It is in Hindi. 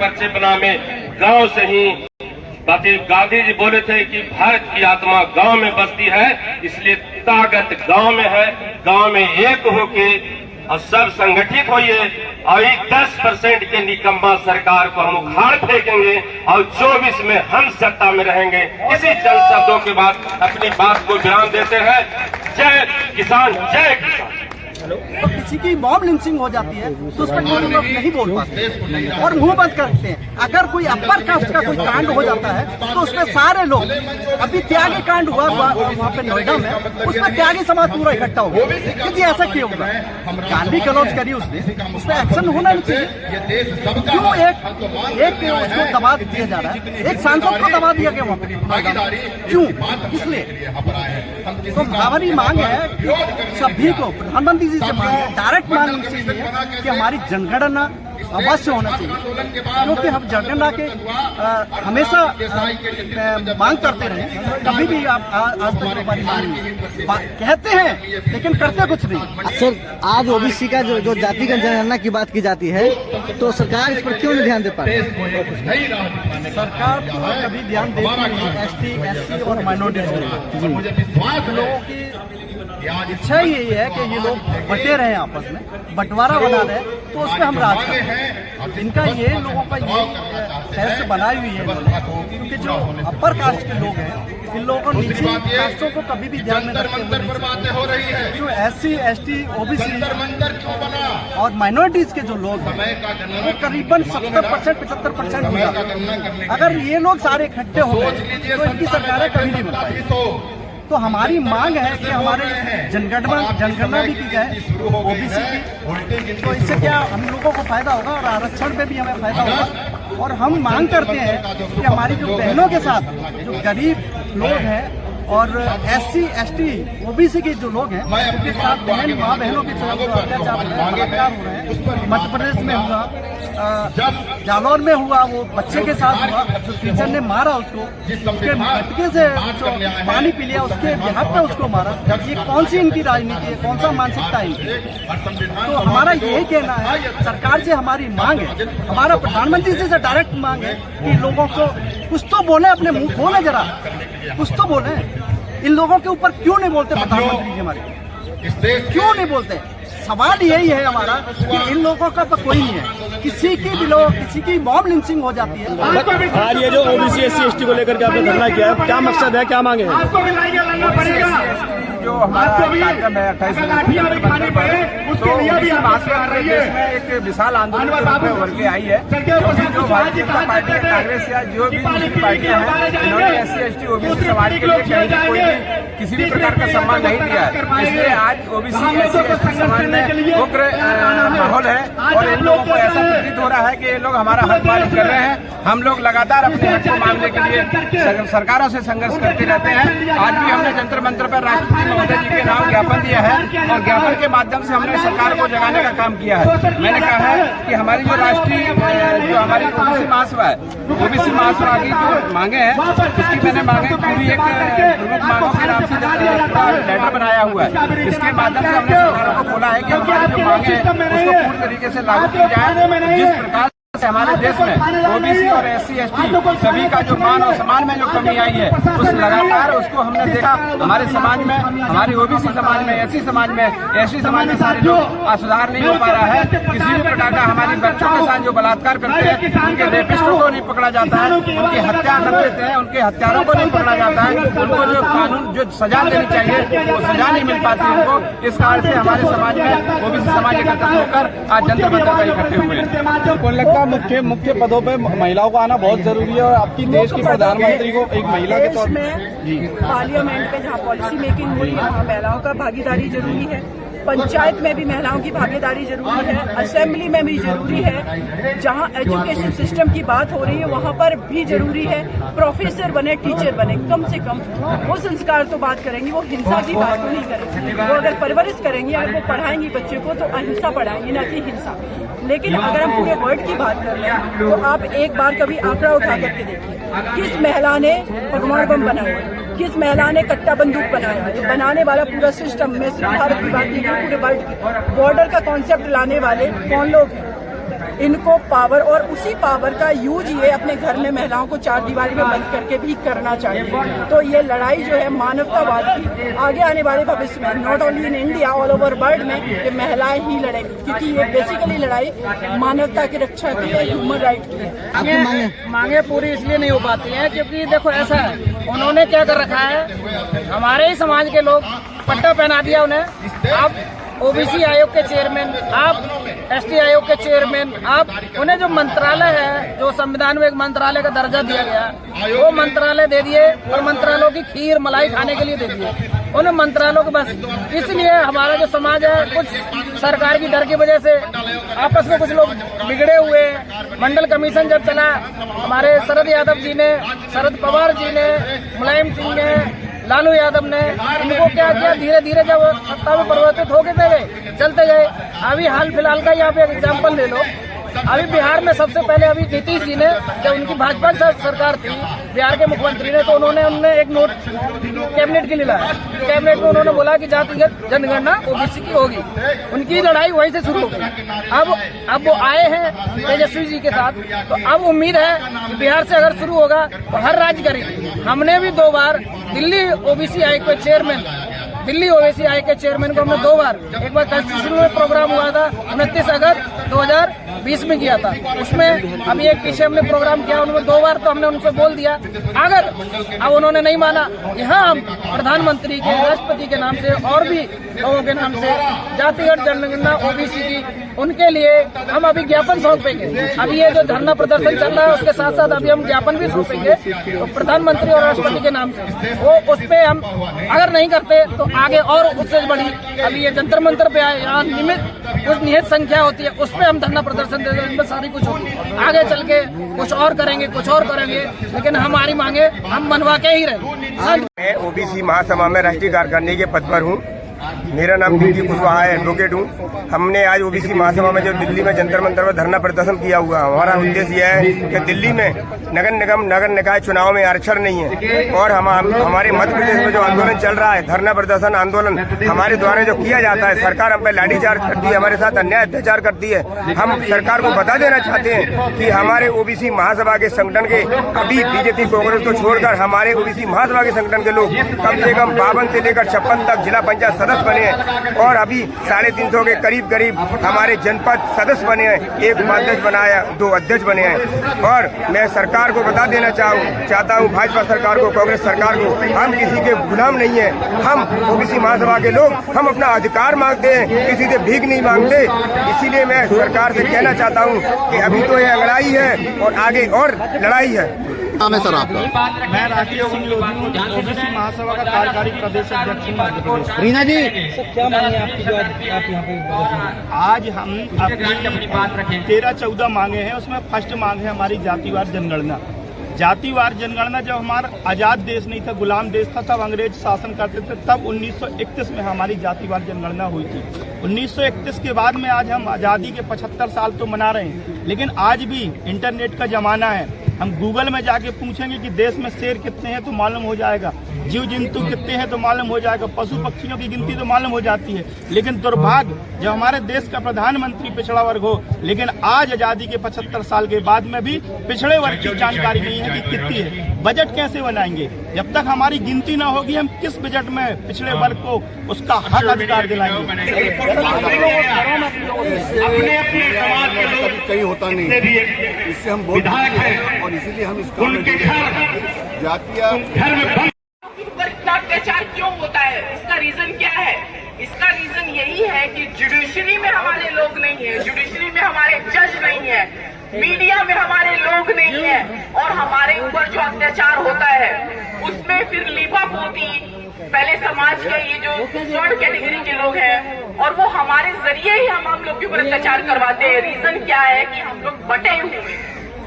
पर्चे बनाने गांव से ही। बाकी गांधी जी बोले थे कि भारत की आत्मा गांव में बसती है, इसलिए ताकत गांव में है। गांव में एक होके और सब संगठित होइए और 10% के निकम्मा सरकार को हम उखाड़ फेंकेंगे और 24 में हम सत्ता में रहेंगे। इसी चंद शब्दों के बाद अपनी बात को बयान देते हैं। जय किसान, जय किसान। तो किसी की मॉब लिंचिंग हो जाती है तो उस पर कोई लोग नहीं बोल पाते और मुंह बंद करते हैं। अगर कोई अपर कास्ट का कोई कांड हो जाता है तो उसमें सारे लोग, अभी त्यागी कांड हुआ वहाँ पे नोएडा में, उसमें त्यागी समाज पूरा इकट्ठा हो गया। क्योंकि ऐसा क्यों होगा? गांधी कलौज करी उसने, उस पर एक्शन होना नहीं चाहिए। क्यों एक उसको दबा दिया जा रहा है, एक सांसद को दबा दिया गया वहाँ पे, क्यों? इसलिए तो हमारी मांग है कि सभी को, प्रधानमंत्री जी से मांग है, डायरेक्ट मांग उनसे है कि हमारी जनगणना अवश्य होना चाहिए। क्योंकि हम जनगणना के हमेशा मांग करते रहे, कभी भी आप आज तक हमारी मांग कहते हैं लेकिन करते कुछ नहीं। सर, आज ओबीसी का जो जातिगत जनगणना की बात की जाती है तो सरकार इस पर क्यों नहीं ध्यान दे पा रही? सरकार तो कभी ध्यान देती नहीं। एसटी, एससी और माइनॉरिटी लोगों की इच्छा यही है कि ये लोग बटे रहे, आपस में बंटवारा बना रहे, तो उस पर हम राज करते हैं। इनका ये लोगों का ये फैसला बनाई हुई है इन्होंने, क्योंकि जो अपर कास्ट के लोग हैं इन लोगों को नीचे कास्टों को कभी भी ध्यान में रखते हुए जो एससी, एसटी, ओबीसी और माइनॉरिटीज के जो लोग हैं वो करीबन 70%, 75% होगा। अगर ये लोग सारे इकट्ठे हो गए तो इनकी सरकारें कभी नहीं बन पाएगी। तो हमारी मांग है कि हमारे जनगणना भी की जाए ओबीसी की, तो इससे क्या हम लोगों को फायदा होगा और आरक्षण पे भी हमें फायदा होगा। और हम मांग करते हैं कि हमारी जो बहनों के साथ जो गरीब लोग हैं और एससी, एसटी, ओबीसी के जो लोग हैं उनके साथ माँ बहनों के साथ जो अत्याचार हो रहे हैं, मध्य प्रदेश में हुआ, जालौर में हुआ, वो बच्चे के साथ हुआ, जो टीचर ने मारा उसको, उसके मटके से पानी पी लिया, उसके बिहार पे उसको मारा। ये कौन सी इनकी राजनीति है, कौन सा मानसिकता है इनकी? तो हमारा यही कहना है, सरकार से हमारी मांग है, हमारा प्रधानमंत्री जी से डायरेक्ट मांग है कि लोगों को कुछ तो बोले, अपने मुंह खोले जरा, कुछ तो बोले। इन लोगों के ऊपर क्यों नहीं बोलते प्रधानमंत्री जी हमारे, क्यों नहीं बोलते? सवाल यही है हमारा कि इन लोगों का तो कोई नहीं है। किसी की भी लोग, किसी की मॉब लिंचिंग हो जाती है। आज ये जो ओबीसी, एससी, एसटी को लेकर के आपने धरना किया है, क्या मकसद है, क्या मांगे हैं? जो हमारा कार्यक्रम है 28 तो देश में एक विशाल आंदोलन के रूप में उभर के आई है। जो भारतीय जनता पार्टी, कांग्रेस या जो भी दूसरी पार्टियां हैं, इन्होंने एससी, एसटी, ओबीसी समाज के लिए कहीं कोई भी किसी भी प्रकार का सम्मान नहीं दिया है। इसलिए आज ओबीसी, एससी, एसटी समाज में उग्र माहौल है और इन लोगों को ऐसा प्रतीत हो रहा है कि ये लोग हमारा हक मांग कर रहे हैं। हम लोग लगातार अपने हक को मांगने के लिए सरकारों से संघर्ष करते रहते हैं। आज भी हमने जंतर मंतर पर राष्ट्रपति महोदय जी के नाम ज्ञापन दिया है और ज्ञापन के माध्यम से हमने सरकार को जगाने का काम किया है। मैंने कहा है कि हमारी जो राष्ट्रीय जो हमारी ओबीसी महासभा है, ओबीसी महासभा की जो मांगे हैं उसकी मैंने मांगे पूरी एक प्रमुख मांगों के नाम से लेटर बनाया हुआ है। इसके माध्यम से हमने सरकारों को बोला है कि हमारी जो मांगे हैं उसको पूर्ण तरीके से लागू की जाए। जिस प्रकार से हमारे देश में ओबीसी और एससी, एसटी सभी का जो मान और सम्मान में जो कमी आई है, उस लगातार उसको हमने देखा हमारे समाज में, हमारे ओबीसी समाज में, एससी समाज में, एसटी समाज में सारे लोग सुधार नहीं हो पा रहा है। किसी भी प्रकार का हमारे बच्चों के साथ जो बलात्कार करते हैं, उनके रेपिस्टों को नहीं पकड़ा जाता है, उनकी हत्या कर देते हैं, उनके हत्यारों को नहीं पकड़ा जाता है, उनको जो कानून जो सजा देनी चाहिए वो सजा नहीं मिल पाती उनको। इस कारण से हमारे समाज में ओबीसी समाज एकत्रित होकर आज जंतर मंतर पर इकट्ठे हुए हैं। मुख्य पदों पे महिलाओं को आना बहुत जरूरी है और आपकी देश की प्रधानमंत्री को एक महिला के तौर पर पार्लियामेंट में जहाँ पॉलिसी मेकिंग हुई है वहाँ महिलाओं का भागीदारी जरूरी है। पंचायत में भी महिलाओं की भागीदारी जरूरी है, असेंबली में भी जरूरी है। जहाँ एजुकेशन सिस्टम की बात हो रही है वहाँ पर भी जरूरी है। प्रोफेसर बने, टीचर बने, कम से कम वो संस्कार तो बात करेंगी, वो हिंसा की बात नहीं करेंगी। वो अगर परवरिश करेंगी, अगर वो पढ़ाएंगी बच्चे को तो अहिंसा पढ़ाएंगी, ना कि हिंसा। लेकिन अगर हम पूरे वर्ल्ड की बात कर रहे हैं तो आप एक बार कभी आंकड़ा उठा करके देखिए, किस महिला ने परमाणु बम बनाया, किस महिला ने कट्टा बंदूक बनाया। जो बनाने वाला पूरा सिस्टम में सिर्फ भारत की बात नहीं, पूरे वर्ल्ड की बॉर्डर का कॉन्सेप्ट लाने वाले कौन लोग हैं? इनको पावर और उसी पावर का यूज ये अपने घर में महिलाओं को चार दीवारी में बंद करके भी करना चाहिए। तो ये लड़ाई जो है मानवतावाद की आगे आने वाले भविष्य में not only in India all over world में ये महिलाएं ही लड़ेंगी, क्योंकि ये बेसिकली लड़ाई मानवता की रक्षा की है, ह्यूमन राइट की है। मांगे पूरी इसलिए नहीं हो पाती हैं क्योंकि देखो ऐसा है, उन्होंने क्या कर रखा है, हमारे ही समाज के लोग पट्टा पहना दिया उन्हें। आप ओबीसी आयोग के चेयरमैन, आप एसटी आयोग के चेयरमैन, आप उन्हें जो मंत्रालय है, जो संविधान में एक मंत्रालय का दर्जा दिया गया, वो मंत्रालय दे दिए और मंत्रालयों की खीर मलाई खाने के लिए दे दिए उन्हें मंत्रालयों के बस। इसलिए हमारा जो समाज है कुछ सरकार की डर की वजह से आपस में कुछ लोग बिगड़े हुए। मंडल कमीशन जब चला, हमारे शरद यादव जी ने, शरद पवार जी ने, मुलायम सिंह ने, लालू यादव ने, इनको क्या किया, धीरे धीरे जब सत्ता में परिवर्तित हो गए चलते गए। अभी हाल फिलहाल का यहाँ पे एग्जाम्पल ले लो, अभी बिहार में सबसे पहले अभी नीतीश जी ने, जब उनकी भाजपा सरकार थी, बिहार के मुख्यमंत्री ने, तो उन्होंने एक नोट कैबिनेट के लिए लाया। कैबिनेट में उन्होंने बोला कि जातिगत जनगणना ओबीसी की होगी। उनकी लड़ाई वहीं से शुरू हो गई। अब वो आए हैं तेजस्वी जी के साथ, तो अब उम्मीद है कि बिहार से अगर शुरू होगा तो हर राज्य करेंगे। हमने भी 2 बार दिल्ली ओबीसी आयोग के चेयरमैन, दिल्ली ओबीसी आयोग के चेयरमैन को हमने 2 बार, एक बार कॉन्स्टिट्यूशन में प्रोग्राम हुआ था 29 अगस्त 2020 में किया था, उसमें अभी एक पीछे हमने प्रोग्राम किया, उनमें 2 बार तो हमने उनसे बोल दिया। अगर अब उन्होंने नहीं माना, यहाँ हम प्रधानमंत्री के, राष्ट्रपति के नाम से और भी लोगों के नाम से जातिगत जनगणना ओबीसी की, उनके लिए हम अभी ज्ञापन सौंपेंगे। अभी ये जो धरना प्रदर्शन चल रहा है उसके साथ साथ अभी हम ज्ञापन भी सौंपेंगे तो प्रधानमंत्री और राष्ट्रपति के नाम से। वो उस पे हम अगर नहीं करते तो आगे और उससे बड़ी, अभी ये जंतर मंतर पे आए, यहाँ कुछ निहित संख्या होती है, उस पे हम धरना प्रदर्शन दे देंगे, सारी कुछ होगी। आगे चल के कुछ और करेंगे, लेकिन हमारी मांगे हम मनवा के ही रहे। मैं ओबीसी महासभा में राष्ट्रीय कार्यकारिणी के पद पर हूँ। मेरा नाम पिंकी कुशवाहा है, एडवोकेट हूँ। हमने आज ओबीसी महासभा में जो दिल्ली में जंतर मंतर पर धरना प्रदर्शन किया हुआ, हमारा उद्देश्य यह है कि दिल्ली में नगर निगम, नगर निकाय चुनाव में आरक्षण नहीं है और हमारे मध्य प्रदेश में जो आंदोलन चल रहा है, धरना प्रदर्शन आंदोलन हमारे द्वारा जो किया जाता है, सरकार हम पे लाठीचार्ज करती है, हमारे साथ अन्याय अत्याचार करती है। हम सरकार को बता देना चाहते हैं कि हमारे ओबीसी महासभा के संगठन के, अभी बीजेपी कांग्रेस को छोड़कर हमारे ओबीसी महासभा के संगठन के लोग कम से कम 52 से लेकर 56 तक जिला पंचायत सदस्य बने हैं और अभी 350 के करीब हमारे जनपद सदस्य बने हैं। एक उपाध्यक्ष बनाया, 2 अध्यक्ष बने हैं। और मैं सरकार को बता देना चाहता हूँ, भाजपा सरकार को, कांग्रेस सरकार को, हम किसी के गुलाम नहीं है। हम ओबीसी महासभा के लोग, हम अपना अधिकार मांगते हैं, किसी से भीख नहीं मांगते। इसीलिए मैं सरकार से कहना चाहता हूँ कि अभी तो ये लड़ाई है और आगे और लड़ाई है। नाम है सर आपका? मैं राकेश सिंह लोधी, ओबीसी महासभा का कार्यकारी प्रदेश अध्यक्ष मध्य प्रदेश। रीना जी, क्या मांगे आपकी जो आप यहाँ पे? आज हम अपनी बात रखें, 13-14 मांगे हैं, उसमें फर्स्ट मांग है हमारी जातिवार जनगणना। जातिवार जनगणना जब हमारा आज़ाद देश नहीं था, गुलाम देश था, तब अंग्रेज शासन करते थे, तब 1931 में हमारी जातिवार जनगणना हुई थी। 1931 के बाद में आज हम आज़ादी के 75 साल तो मना रहे हैं, लेकिन आज भी इंटरनेट का जमाना है। हम गूगल में जाके पूछेंगे कि देश में शेर कितने हैं तो मालूम हो जाएगा, जीव जंतु कितने हैं तो मालूम हो जाएगा, पशु पक्षियों की गिनती तो मालूम हो जाती है। लेकिन दुर्भाग्य, जब हमारे देश का प्रधानमंत्री पिछड़ा वर्ग हो, लेकिन आज आज़ादी के 75 साल के बाद में भी पिछड़े वर्ग की जानकारी नहीं है कि कितनी है। बजट कैसे बनाएंगे? जब तक हमारी गिनती ना होगी, हम किस बजट में पिछड़े वर्ग को उसका हक अधिकार दिलाएंगे? कहीं होता नहीं, इससे हम बहुत और इसीलिए हम इस काम में जातीय अत्याचार क्यों होता है? इसका रीजन क्या है? इसका रीजन यही है कि जुडिशरी में हमारे लोग नहीं है, जुडिशरी में हमारे जज नहीं है, मीडिया में हमारे लोग नहीं है, और हमारे ऊपर जो अत्याचार होता है उसमें फिर लीपापोती, पहले समाज के ये जो थर्ड कैटेगरी के लोग हैं, और वो हमारे जरिए ही हम लोग के ऊपर अत्याचार करवाते हैं। रीजन क्या है कि हम लोग बटे हुए हैं।